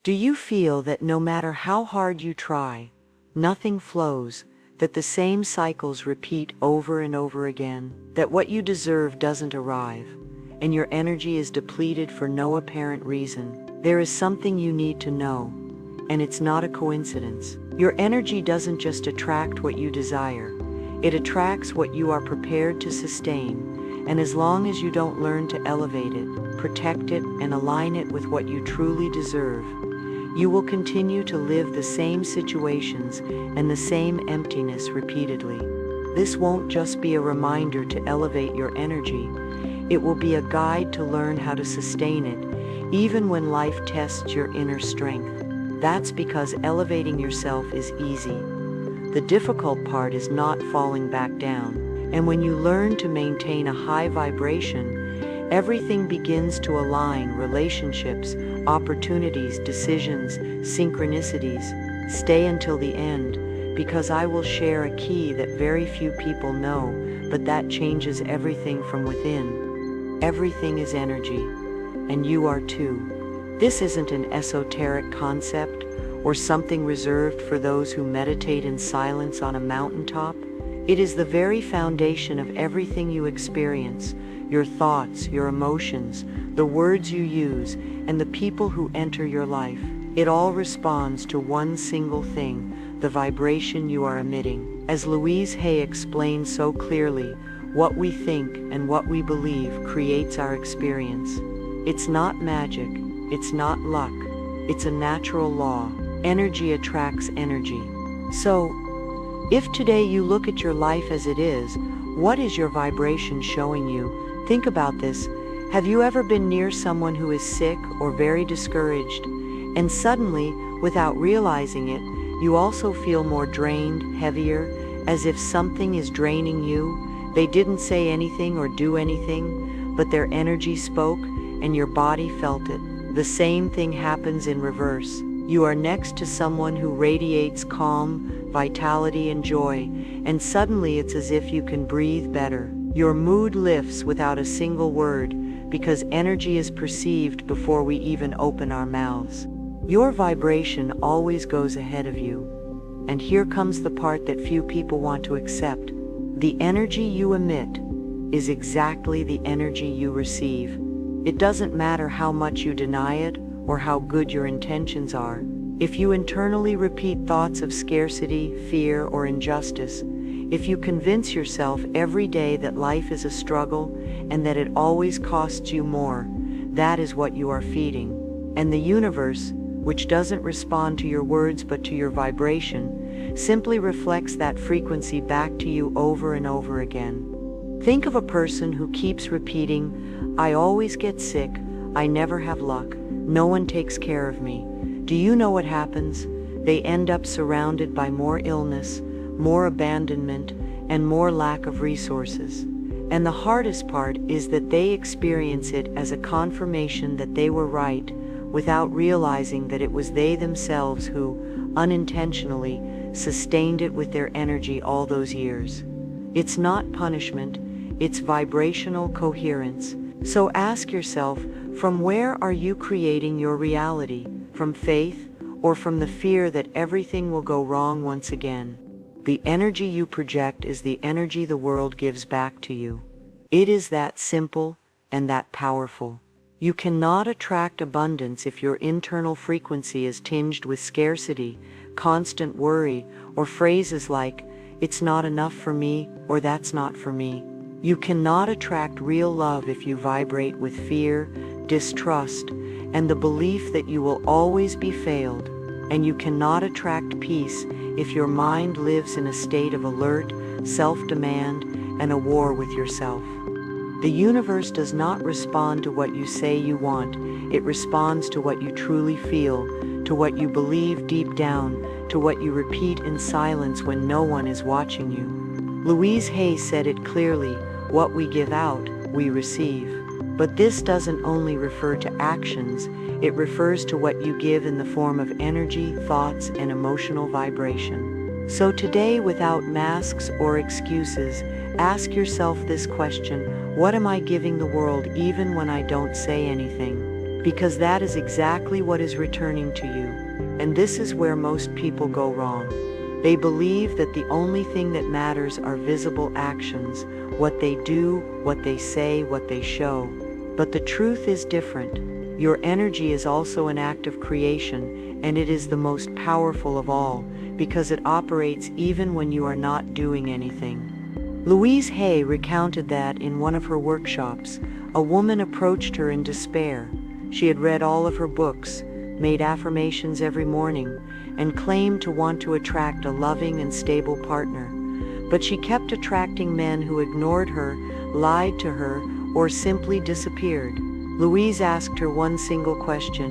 Do you feel that no matter how hard you try, nothing flows, that the same cycles repeat over and over again, that what you deserve doesn't arrive, and your energy is depleted for no apparent reason? There is something you need to know, and it's not a coincidence. Your energy doesn't just attract what you desire, it attracts what you are prepared to sustain, and as long as you don't learn to elevate it, protect it, and align it with what you truly deserve, you will continue to live the same situations and the same emptiness repeatedly. This won't just be a reminder to elevate your energy, it will be a guide to learn how to sustain it, even when life tests your inner strength. That's because elevating yourself is easy. The difficult part is not falling back down, and when you learn to maintain a high vibration, everything begins to align: relationships, opportunities, decisions, synchronicities. Stay until the end, because I will share a key that very few people know, but that changes everything from within. Everything is energy, and you are too. This isn't an esoteric concept or something reserved for those who meditate in silence on a mountaintop. It is the very foundation of everything you experience: your thoughts, your emotions, the words you use, and the people who enter your life. It all responds to one single thing: the vibration you are emitting. As Louise Hay explained so clearly, what we think and what we believe creates our experience. It's not magic, it's not luck, it's a natural law. Energy attracts energy. So, if today you look at your life as it is, what is your vibration showing you? Think about this. Have you ever been near someone who is sick or very discouraged, and suddenly, without realizing it, you also feel more drained, heavier, as if something is draining you? They didn't say anything or do anything, but their energy spoke, and your body felt it. The same thing happens in reverse. You are next to someone who radiates calm, vitality, and joy, and suddenly it's as if you can breathe better. Your mood lifts without a single word, because energy is perceived before we even open our mouths. Your vibration always goes ahead of you. And here comes the part that few people want to accept. The energy you emit is exactly the energy you receive. It doesn't matter how much you deny it or how good your intentions are. If you internally repeat thoughts of scarcity, fear, or injustice, if you convince yourself every day that life is a struggle and that it always costs you more, that is what you are feeding. And the universe, which doesn't respond to your words but to your vibration, simply reflects that frequency back to you over and over again. Think of a person who keeps repeating, "I always get sick, I never have luck, no one takes care of me." Do you know what happens? They end up surrounded by more illness, more abandonment, and more lack of resources. And the hardest part is that they experience it as a confirmation that they were right, without realizing that it was they themselves who, unintentionally, sustained it with their energy all those years. It's not punishment, it's vibrational coherence. So ask yourself, from where are you creating your reality? From faith, or from the fear that everything will go wrong once again? The energy you project is the energy the world gives back to you. It is that simple and that powerful. You cannot attract abundance if your internal frequency is tinged with scarcity, constant worry, or phrases like, "It's not enough for me," or "That's not for me." You cannot attract real love if you vibrate with fear, distrust, and the belief that you will always be failed. And you cannot attract peace if your mind lives in a state of alert, self-demand, and a war with yourself. The universe does not respond to what you say you want, it responds to what you truly feel, to what you believe deep down, to what you repeat in silence when no one is watching you. Louise Hay said it clearly, what we give out, we receive. But this doesn't only refer to actions, it refers to what you give in the form of energy, thoughts, and emotional vibration. So today, without masks or excuses, ask yourself this question: what am I giving the world even when I don't say anything? because that is exactly what is returning to you. And this is where most people go wrong. They believe that the only thing that matters are visible actions, what they do, what they say, what they show. But the truth is different. Your energy is also an act of creation, and it is the most powerful of all, because it operates even when you are not doing anything. Louise Hay recounted that in one of her workshops, a woman approached her in despair. She had read all of her books, made affirmations every morning, and claimed to want to attract a loving and stable partner. But she kept attracting men who ignored her, lied to her, or simply disappeared. Louise asked her one single question: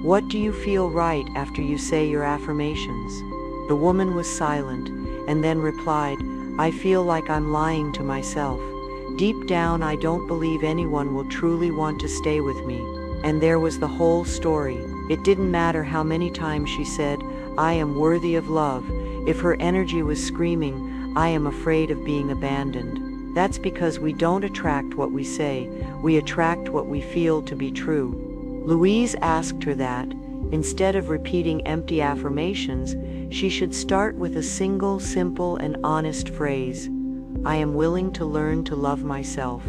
"What do you feel right after you say your affirmations?" The woman was silent, and then replied, "I feel like I'm lying to myself. Deep down, I don't believe anyone will truly want to stay with me." And there was the whole story. It didn't matter how many times she said, "I am worthy of love," if her energy was screaming, "I am afraid of being abandoned." That's because we don't attract what we say, we attract what we feel to be true. Louise asked her that, instead of repeating empty affirmations, she should start with a single, simple, and honest phrase: "I am willing to learn to love myself."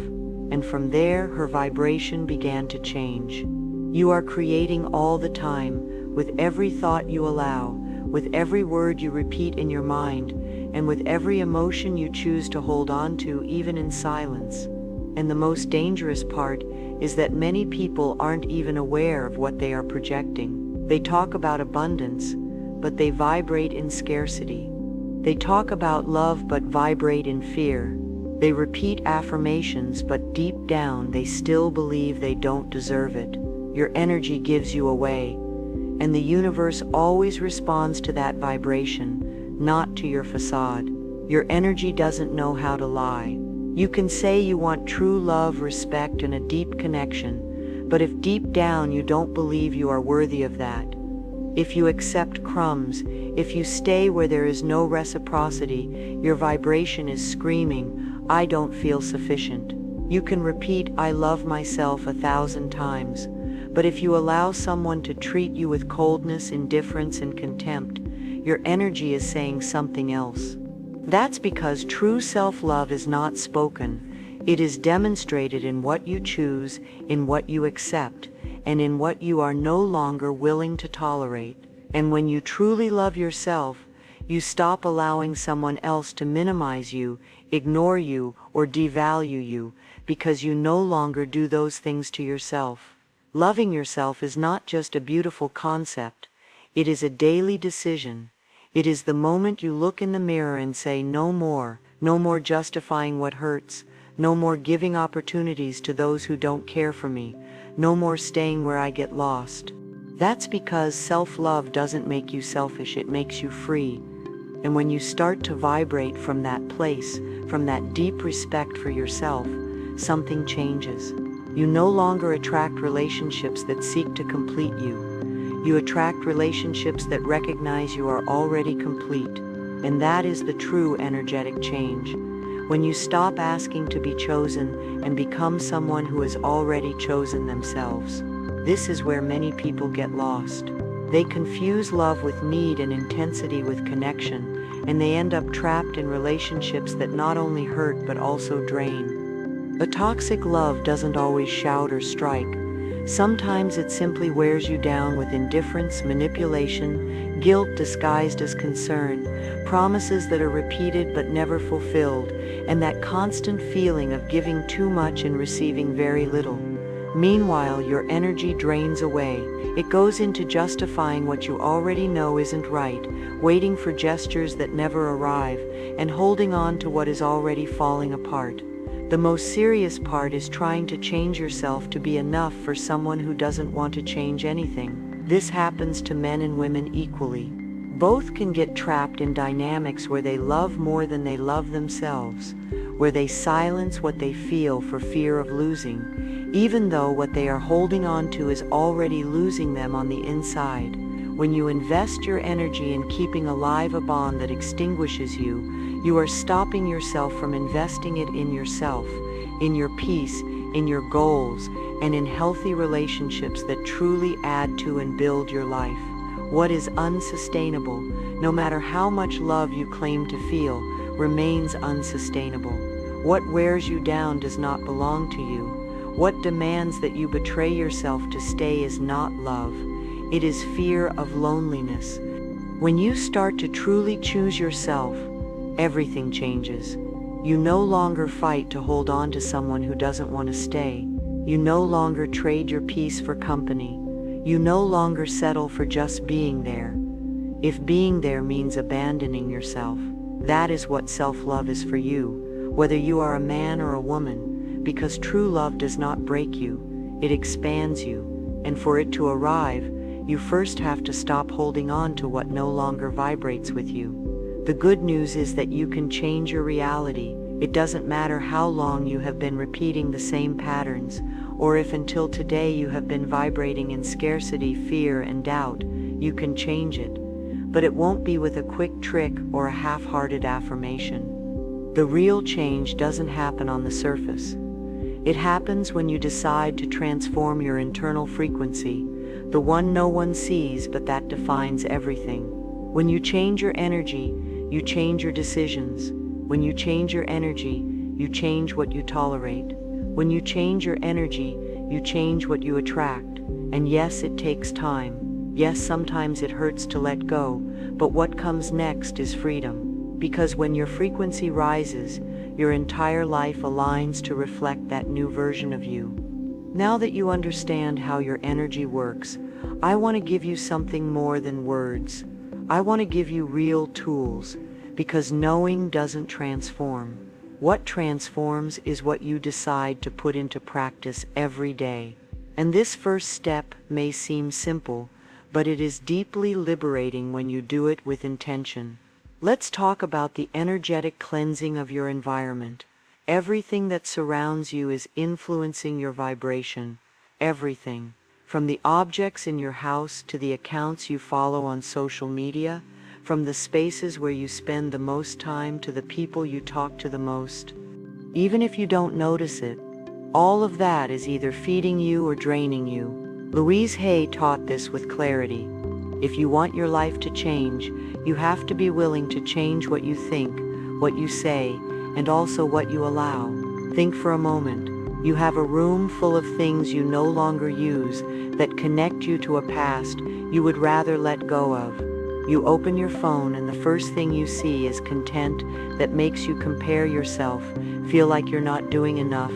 And from there, her vibration began to change. You are creating all the time, with every thought you allow, with every word you repeat in your mind, and with every emotion you choose to hold on to, even in silence. And the most dangerous part is that many people aren't even aware of what they are projecting. They talk about abundance, but they vibrate in scarcity. They talk about love but vibrate in fear. They repeat affirmations, but deep down they still believe they don't deserve it. Your energy gives you away, and the universe always responds to that vibration, not to your facade. Your energy doesn't know how to lie. You can say you want true love, respect, and a deep connection, but if deep down you don't believe you are worthy of that, if you accept crumbs, if you stay where there is no reciprocity, your vibration is screaming, "I don't feel sufficient." You can repeat, "I love myself" 1,000 times, but if you allow someone to treat you with coldness, indifference, and contempt, your energy is saying something else. That's because true self-love is not spoken. It is demonstrated in what you choose, in what you accept, and in what you are no longer willing to tolerate. And when you truly love yourself, you stop allowing someone else to minimize you, ignore you, or devalue you, because you no longer do those things to yourself. Loving yourself is not just a beautiful concept. It is a daily decision. It is the moment you look in the mirror and say, "No more," no more justifying what hurts, no more giving opportunities to those who don't care for me, no more staying where I get lost. That's because self-love doesn't make you selfish, it makes you free. And when you start to vibrate from that place, from that deep respect for yourself, something changes. You no longer attract relationships that seek to complete you. You attract relationships that recognize you are already complete. And that is the true energetic change. When you stop asking to be chosen and become someone who has already chosen themselves. This is where many people get lost. They confuse love with need and intensity with connection, and they end up trapped in relationships that not only hurt but also drain. A toxic love doesn't always shout or strike. Sometimes it simply wears you down with indifference, manipulation, guilt disguised as concern, promises that are repeated but never fulfilled, and that constant feeling of giving too much and receiving very little. Meanwhile, your energy drains away. It goes into justifying what you already know isn't right, waiting for gestures that never arrive, and holding on to what is already falling apart. The most serious part is trying to change yourself to be enough for someone who doesn't want to change anything. This happens to men and women equally. Both can get trapped in dynamics where they love more than they love themselves, where they silence what they feel for fear of losing, even though what they are holding on to is already losing them on the inside. When you invest your energy in keeping alive a bond that extinguishes you, you are stopping yourself from investing it in yourself, in your peace, in your goals, and in healthy relationships that truly add to and build your life. What is unsustainable, no matter how much love you claim to feel, remains unsustainable. What wears you down does not belong to you. What demands that you betray yourself to stay is not love. It is fear of loneliness. When you start to truly choose yourself, everything changes. You no longer fight to hold on to someone who doesn't want to stay. You no longer trade your peace for company. You no longer settle for just being there. If being there means abandoning yourself, that is what self-love is for you, whether you are a man or a woman, because true love does not break you, it expands you, and for it to arrive, you first have to stop holding on to what no longer vibrates with you. The good news is that you can change your reality. It doesn't matter how long you have been repeating the same patterns, or if until today you have been vibrating in scarcity, fear, and doubt, you can change it. But it won't be with a quick trick or a half-hearted affirmation. The real change doesn't happen on the surface. It happens when you decide to transform your internal frequency, the one no one sees but that defines everything. When you change your energy, you change your decisions. When you change your energy, you change what you tolerate. When you change your energy, you change what you attract. And yes, it takes time. Yes, sometimes it hurts to let go, but what comes next is freedom. Because when your frequency rises, your entire life aligns to reflect that new version of you. Now that you understand how your energy works, I want to give you something more than words. I want to give you real tools, because knowing doesn't transform. What transforms is what you decide to put into practice every day. And this first step may seem simple, but it is deeply liberating when you do it with intention. Let's talk about the energetic cleansing of your environment. Everything that surrounds you is influencing your vibration. Everything. From the objects in your house to the accounts you follow on social media, from the spaces where you spend the most time to the people you talk to the most. Even if you don't notice it, all of that is either feeding you or draining you. Louise Hay taught this with clarity. If you want your life to change, you have to be willing to change what you think, what you say, and also what you allow. Think for a moment. You have a room full of things you no longer use that connect you to a past you would rather let go of. You open your phone and the first thing you see is content that makes you compare yourself, feel like you're not doing enough,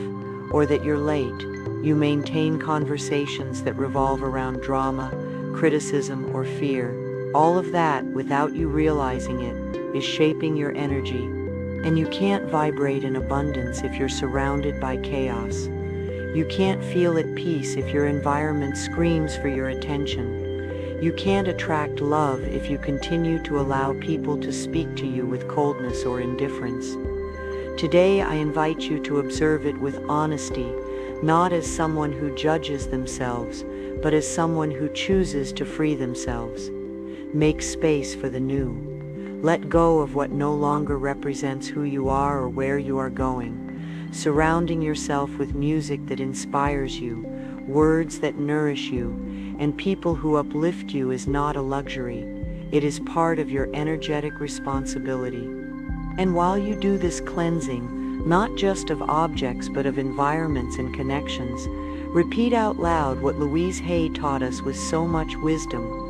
or that you're late. You maintain conversations that revolve around drama, criticism, or fear. All of that, without you realizing it, is shaping your energy. And you can't vibrate in abundance if you're surrounded by chaos. You can't feel at peace if your environment screams for your attention. You can't attract love if you continue to allow people to speak to you with coldness or indifference. Today, I invite you to observe it with honesty, not as someone who judges themselves, but as someone who chooses to free themselves. Make space for the new. Let go of what no longer represents who you are or where you are going. Surrounding yourself with music that inspires you, words that nourish you, and people who uplift you is not a luxury. It is part of your energetic responsibility. And while you do this cleansing, not just of objects but of environments and connections, repeat out loud what Louise Hay taught us with so much wisdom.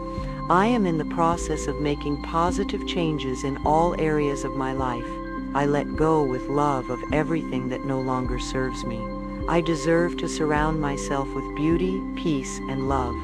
I am in the process of making positive changes in all areas of my life. I let go with love of everything that no longer serves me. I deserve to surround myself with beauty, peace, and love.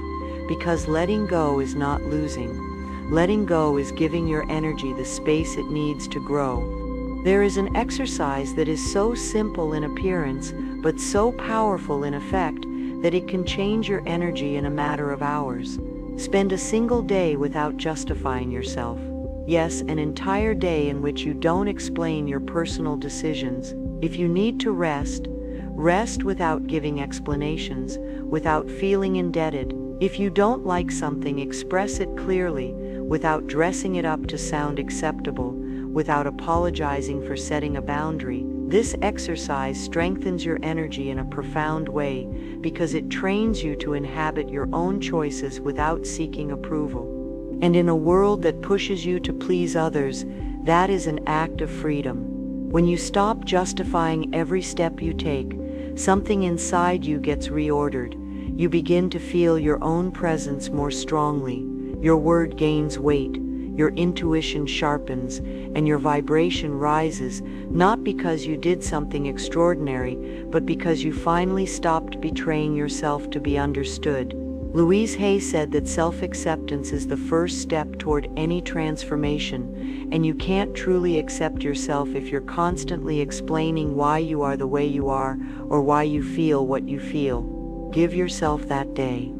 Because letting go is not losing. Letting go is giving your energy the space it needs to grow. There is an exercise that is so simple in appearance, but so powerful in effect, that it can change your energy in a matter of hours. Spend a single day without justifying yourself. Yes, an entire day in which you don't explain your personal decisions. If you need to rest, rest without giving explanations, without feeling indebted. If you don't like something, express it clearly, without dressing it up to sound acceptable, without apologizing for setting a boundary. This exercise strengthens your energy in a profound way because it trains you to inhabit your own choices without seeking approval. And in a world that pushes you to please others, that is an act of freedom. When you stop justifying every step you take, something inside you gets reordered. You begin to feel your own presence more strongly. Your word gains weight, your intuition sharpens, and your vibration rises, not because you did something extraordinary, but because you finally stopped betraying yourself to be understood. Louise Hay said that self-acceptance is the first step toward any transformation, and you can't truly accept yourself if you're constantly explaining why you are the way you are or why you feel what you feel. Give yourself that day.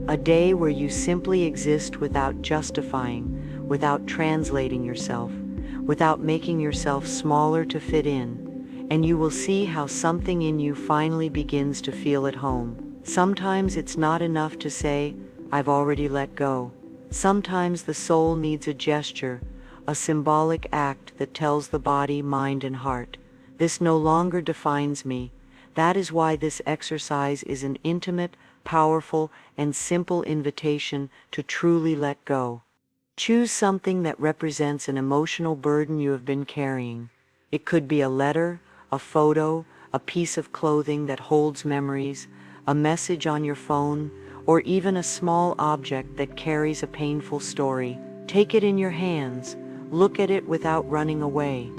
A day where you simply exist without justifying, without translating yourself, without making yourself smaller to fit in, and you will see how something in you finally begins to feel at home. Sometimes it's not enough to say, "I've already let go." Sometimes the soul needs a gesture, a symbolic act that tells the body, mind, and heart, "This no longer defines me." That is why this exercise is an intimate, powerful, and simple invitation to truly let go. Choose something that represents an emotional burden you have been carrying. It could be a letter, a photo, a piece of clothing that holds memories, a message on your phone, or even a small object that carries a painful story. Take it in your hands, look at it without running away,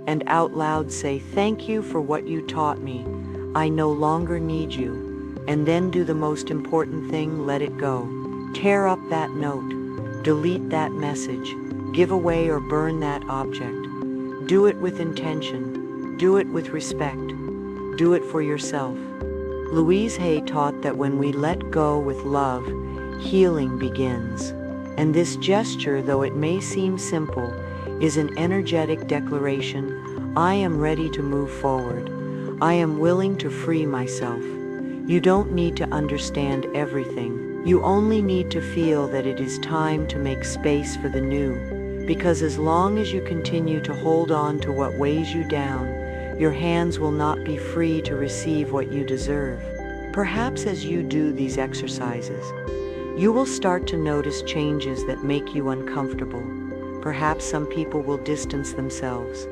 and out loud say, "Thank you for what you taught me. I no longer need you." And then do the most important thing, let it go. Tear up that note. Delete that message. Give away or burn that object. Do it with intention. Do it with respect. Do it for yourself. Louise Hay taught that when we let go with love, healing begins. And this gesture, though it may seem simple, is an energetic declaration. I am ready to move forward. I am willing to free myself. You don't need to understand everything. You only need to feel that it is time to make space for the new. Because as long as you continue to hold on to what weighs you down, your hands will not be free to receive what you deserve. Perhaps as you do these exercises, you will start to notice changes that make you uncomfortable. Perhaps some people will distance themselves.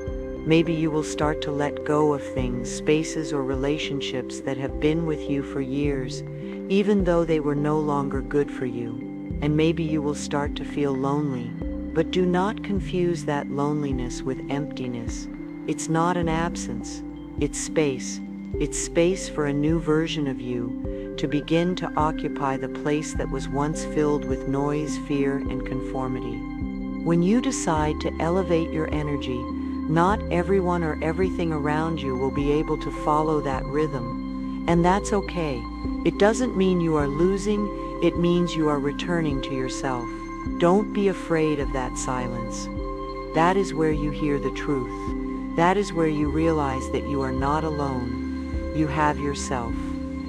Maybe you will start to let go of things, spaces, or relationships that have been with you for years, even though they were no longer good for you. And maybe you will start to feel lonely. But do not confuse that loneliness with emptiness. It's not an absence. It's space. It's space for a new version of you to begin to occupy the place that was once filled with noise, fear, and conformity. When you decide to elevate your energy, not everyone or everything around you will be able to follow that rhythm. And that's okay. It doesn't mean you are losing, it means you are returning to yourself. Don't be afraid of that silence. That is where you hear the truth. That is where you realize that you are not alone. You have yourself.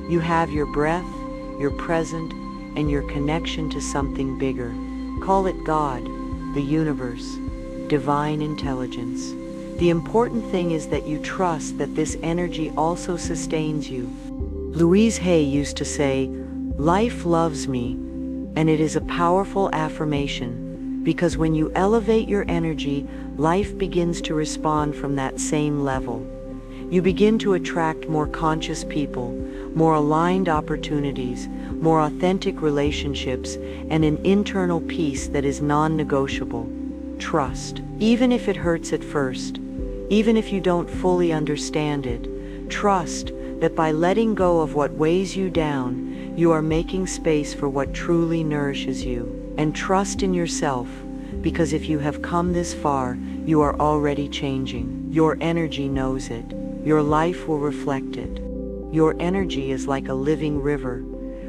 You have your breath, your present, and your connection to something bigger. Call it God, the universe, divine intelligence. The important thing is that you trust that this energy also sustains you. Louise Hay used to say, "Life loves me," and it is a powerful affirmation, because when you elevate your energy, life begins to respond from that same level. You begin to attract more conscious people, more aligned opportunities, more authentic relationships, and an internal peace that is non-negotiable. Trust, even if it hurts at first. Even if you don't fully understand it, trust that by letting go of what weighs you down, you are making space for what truly nourishes you. And trust in yourself, because if you have come this far, you are already changing. Your energy knows it. Your life will reflect it. Your energy is like a living river.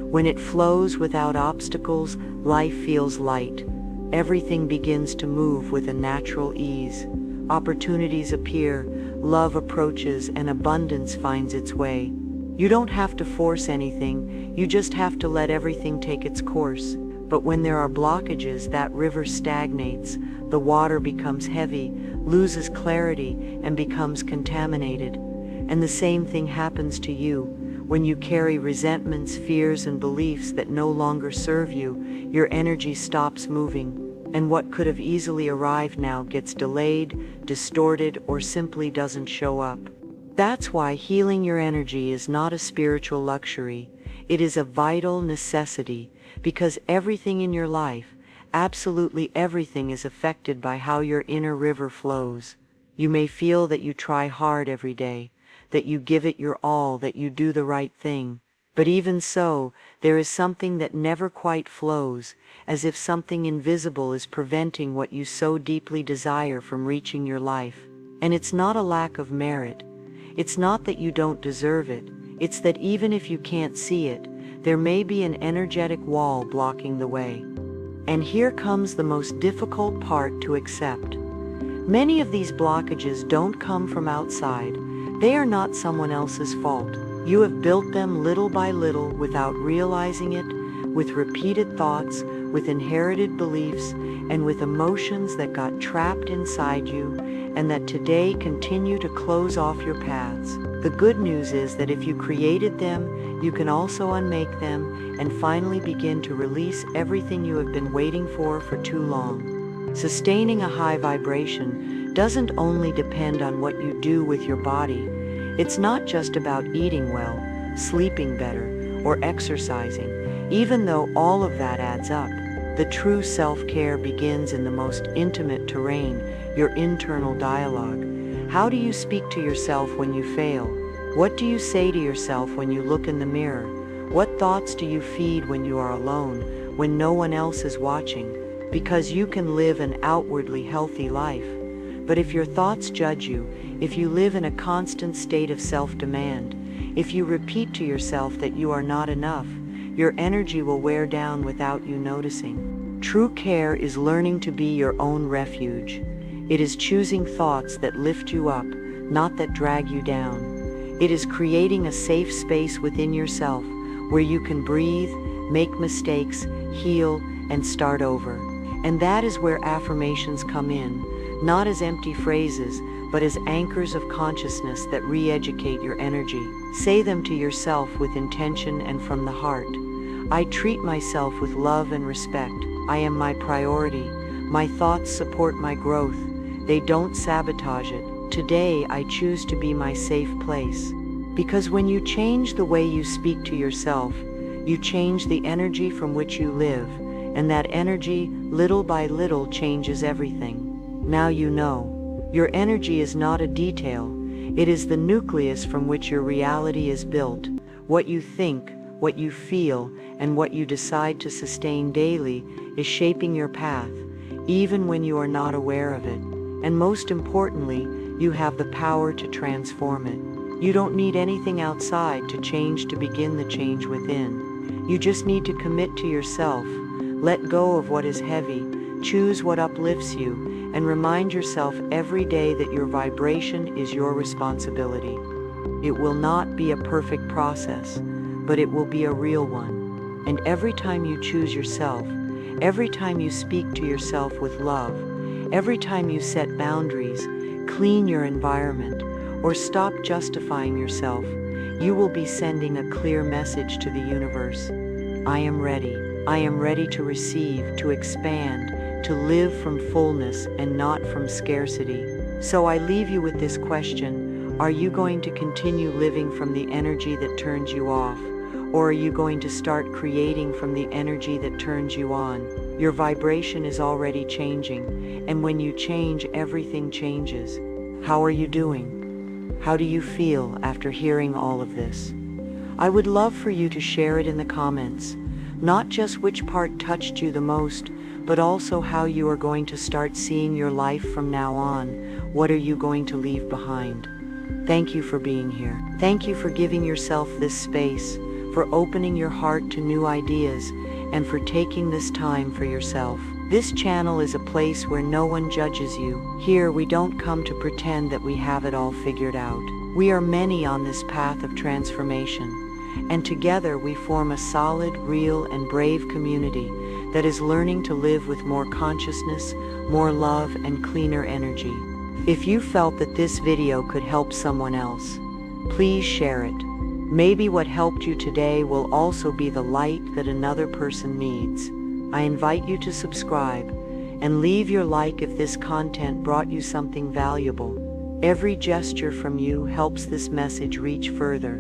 When it flows without obstacles, life feels light. Everything begins to move with a natural ease. Opportunities appear, love approaches, and abundance finds its way. You don't have to force anything, you just have to let everything take its course. But when there are blockages, that river stagnates, the water becomes heavy, loses clarity, and becomes contaminated. And the same thing happens to you. When you carry resentments, fears, and beliefs that no longer serve you, your energy stops moving, and what could have easily arrived now gets delayed, distorted, or simply doesn't show up. That's why healing your energy is not a spiritual luxury. It is a vital necessity, because everything in your life, absolutely everything, is affected by how your inner river flows. You may feel that you try hard every day, that you give it your all, that you do the right thing. But even so, there is something that never quite flows, as if something invisible is preventing what you so deeply desire from reaching your life. And it's not a lack of merit. It's not that you don't deserve it. It's that even if you can't see it, there may be an energetic wall blocking the way. And here comes the most difficult part to accept. Many of these blockages don't come from outside. They are not someone else's fault. You have built them little by little without realizing it, with repeated thoughts, with inherited beliefs, and with emotions that got trapped inside you and that today continue to close off your paths. The good news is that if you created them, you can also unmake them and finally begin to release everything you have been waiting for too long. Sustaining a high vibration doesn't only depend on what you do with your body. It's not just about eating well, sleeping better, or exercising. Even though all of that adds up, the true self-care begins in the most intimate terrain, your internal dialogue. How do you speak to yourself when you fail? What do you say to yourself when you look in the mirror? What thoughts do you feed when you are alone, when no one else is watching? Because you can live an outwardly healthy life. But if your thoughts judge you, if you live in a constant state of self-demand, if you repeat to yourself that you are not enough, your energy will wear down without you noticing. True care is learning to be your own refuge. It is choosing thoughts that lift you up, not that drag you down. It is creating a safe space within yourself where you can breathe, make mistakes, heal, and start over. And that is where affirmations come in, not as empty phrases, but as anchors of consciousness that re-educate your energy. Say them to yourself with intention and from the heart. I treat myself with love and respect. I am my priority. My thoughts support my growth. They don't sabotage it. Today I choose to be my safe place. Because when you change the way you speak to yourself, you change the energy from which you live, and that energy, little by little, changes everything. Now you know. Your energy is not a detail. It is the nucleus from which your reality is built. What you think, what you feel, and what you decide to sustain daily is shaping your path, even when you are not aware of it. And most importantly, you have the power to transform it. You don't need anything outside to change to begin the change within. You just need to commit to yourself, let go of what is heavy, choose what uplifts you, and remind yourself every day that your vibration is your responsibility. It will not be a perfect process, but it will be a real one. And every time you choose yourself, every time you speak to yourself with love, every time you set boundaries, clean your environment, or stop justifying yourself, you will be sending a clear message to the universe. I am ready. I am ready to receive, to expand, to live from fullness and not from scarcity. So I leave you with this question. Are you going to continue living from the energy that turns you off? Or are you going to start creating from the energy that turns you on? Your vibration is already changing, and when you change, everything changes. How are you doing? How do you feel after hearing all of this? I would love for you to share it in the comments. Not just which part touched you the most, but also how you are going to start seeing your life from now on. What are you going to leave behind? Thank you for being here. Thank you for giving yourself this space, for opening your heart to new ideas, and for taking this time for yourself. This channel is a place where no one judges you. Here we don't come to pretend that we have it all figured out. We are many on this path of transformation, and together we form a solid, real, and brave community that is learning to live with more consciousness, more love, and cleaner energy. If you felt that this video could help someone else, please share it. Maybe what helped you today will also be the light that another person needs. I invite you to subscribe and leave your like if this content brought you something valuable. Every gesture from you helps this message reach further.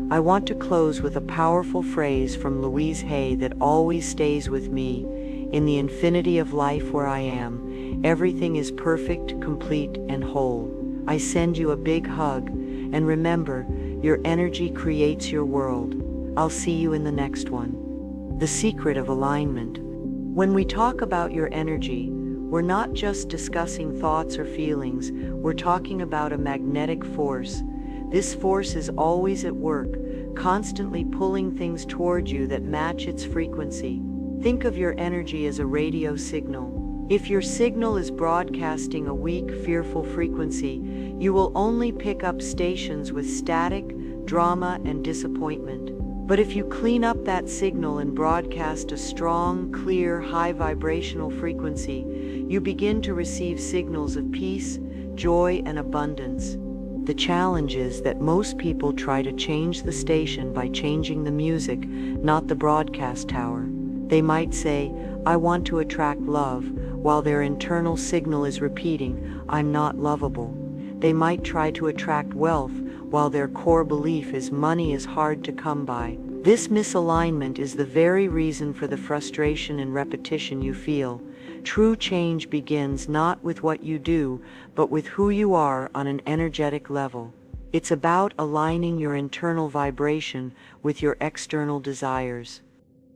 I want to close with a powerful phrase from Louise Hay that always stays with me. In the infinity of life where I am, everything is perfect, complete, and whole. I send you a big hug, and remember, your energy creates your world. I'll see you in the next one. The secret of alignment. When we talk about your energy, we're not just discussing thoughts or feelings, we're talking about a magnetic force. This force is always at work, constantly pulling things toward you that match its frequency. Think of your energy as a radio signal. If your signal is broadcasting a weak, fearful frequency, you will only pick up stations with static, drama, and disappointment. But if you clean up that signal and broadcast a strong, clear, high vibrational frequency, you begin to receive signals of peace, joy, and abundance. The challenge is that most people try to change the station by changing the music, not the broadcast tower. They might say, "I want to attract love," while their internal signal is repeating, "I'm not lovable." They might try to attract wealth, while their core belief is money is hard to come by. This misalignment is the very reason for the frustration and repetition you feel. True change begins not with what you do, but with who you are on an energetic level. It's about aligning your internal vibration with your external desires.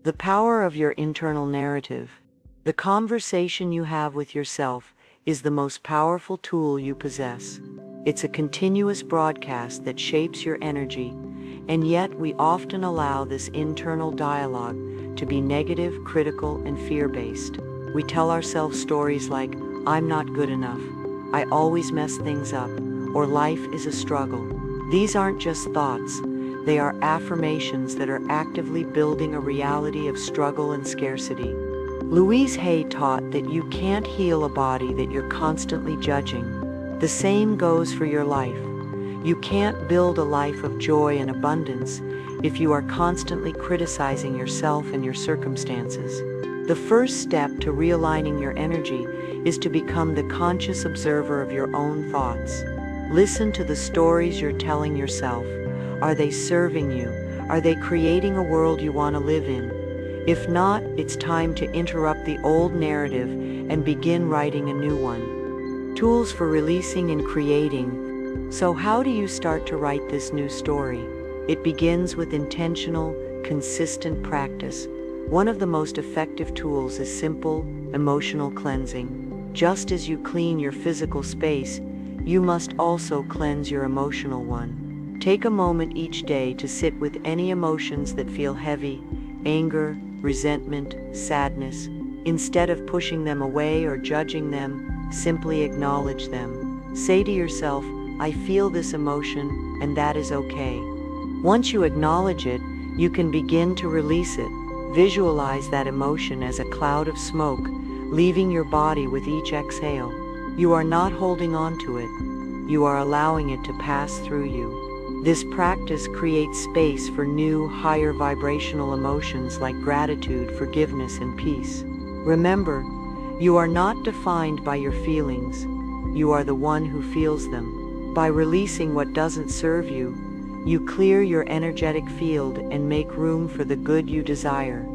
The power of your internal narrative. The conversation you have with yourself is the most powerful tool you possess. It's a continuous broadcast that shapes your energy, and yet we often allow this internal dialogue to be negative, critical, and fear-based. We tell ourselves stories like, "I'm not good enough," "I always mess things up," or "life is a struggle." These aren't just thoughts, they are affirmations that are actively building a reality of struggle and scarcity. Louise Hay taught that you can't heal a body that you're constantly judging. The same goes for your life. You can't build a life of joy and abundance if you are constantly criticizing yourself and your circumstances. The first step to realigning your energy is to become the conscious observer of your own thoughts. Listen to the stories you're telling yourself. Are they serving you? Are they creating a world you want to live in? If not, it's time to interrupt the old narrative and begin writing a new one. Tools for releasing and creating. So how do you start to write this new story? It begins with intentional, consistent practice. One of the most effective tools is simple, emotional cleansing. Just as you clean your physical space, you must also cleanse your emotional one. Take a moment each day to sit with any emotions that feel heavy, anger, resentment, sadness. Instead of pushing them away or judging them, simply acknowledge them. Say to yourself, "I feel this emotion, and that is okay." Once you acknowledge it, you can begin to release it. Visualize that emotion as a cloud of smoke, leaving your body with each exhale. You are not holding on to it. You are allowing it to pass through you. This practice creates space for new, higher vibrational emotions like gratitude, forgiveness, and peace. Remember, you are not defined by your feelings. You are the one who feels them. By releasing what doesn't serve you, you clear your energetic field and make room for the good you desire.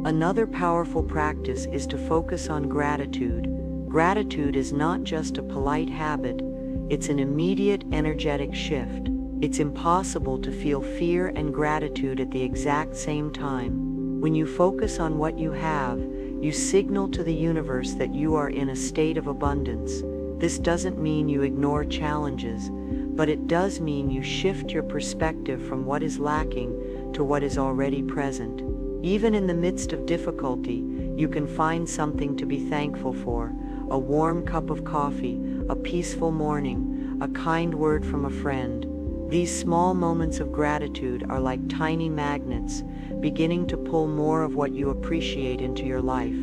Another powerful practice is to focus on gratitude. Gratitude is not just a polite habit, it's an immediate energetic shift. It's impossible to feel fear and gratitude at the exact same time. When you focus on what you have, you signal to the universe that you are in a state of abundance. This doesn't mean you ignore challenges, but it does mean you shift your perspective from what is lacking to what is already present. Even in the midst of difficulty, you can find something to be thankful for: a warm cup of coffee, a peaceful morning, a kind word from a friend. These small moments of gratitude are like tiny magnets, beginning to pull more of what you appreciate into your life.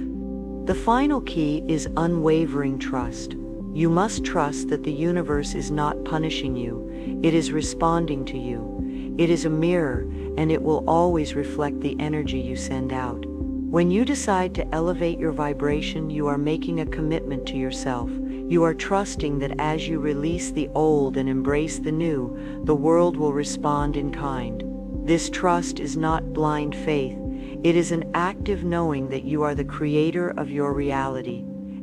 The final key is unwavering trust. You must trust that the universe is not punishing you, it is responding to you. It is a mirror, and it will always reflect the energy you send out. When you decide to elevate your vibration, you are making a commitment to yourself. You are trusting that as you release the old and embrace the new, the world will respond in kind. This trust is not blind faith. It is an active knowing that you are the creator of your reality.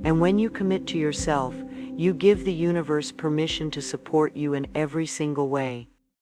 And when you commit to yourself, you give the universe permission to support you in every single way.